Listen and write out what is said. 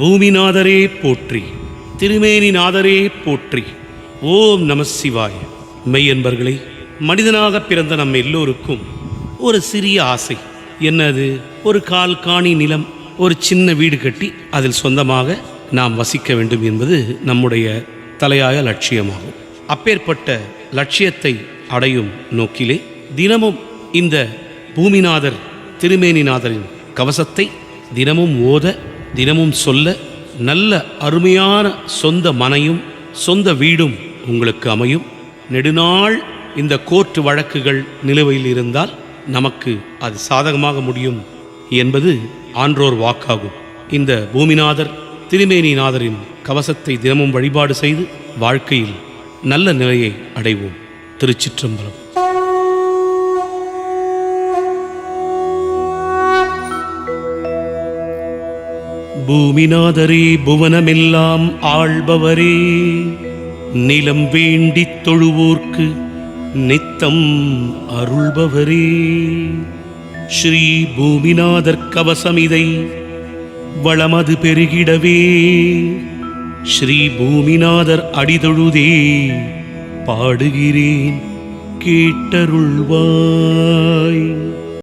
பூமிநாதரே போற்றி, திருமேனிநாதரே போற்றி. ஓம் நம சிவாய. மெய்யன்பர்களே, மனிதனாக பிறந்த நம் எல்லோருக்கும் ஒரு சிறிய ஆசை. என்னது? ஒரு கால் காணி நிலம், ஒரு சின்ன வீடு கட்டி அதில் சொந்தமாக நாம் வசிக்க வேண்டும் என்பது நம்முடைய தலையாய லட்சியமாகும். அப்பேற்பட்ட லட்சியத்தை அடையும் நோக்கிலே தினமும் இந்த பூமிநாதர் திருமேனிநாதரின் கவசத்தை தினமும் ஓத, தினமும் சொல்ல, நல்ல அருமையான சொந்த மனையும் சொந்த வீடும் உங்களுக்கு அமையும். நெடுநாள் இந்த கோர்ட்டு வழக்குகள் நிலுவையில் இருந்தால் நமக்கு அது சாதகமாக முடியும் என்பது ஆன்றோர் வாக்காகும். இந்த பூமிநாதர் திருமேனிநாதரின் கவசத்தை தினமும் வழிபாடு செய்து வாழ்க்கையில் நல்ல நிலையை அடைவோம். திருச்சிற்றம்பலம். பூமிநாதரே, புவனமெல்லாம் ஆள்பவரே, நிலம் வேண்டித் தொழுவோர்க்கு நித்தம் அருள்பவரே, ஸ்ரீ பூமிநாதர் கவசமிதை வளமது பெருகிடவே ஸ்ரீ பூமிநாதர் அடிதொழுதே பாடுகிறேன், கேட்டருள்வாய்.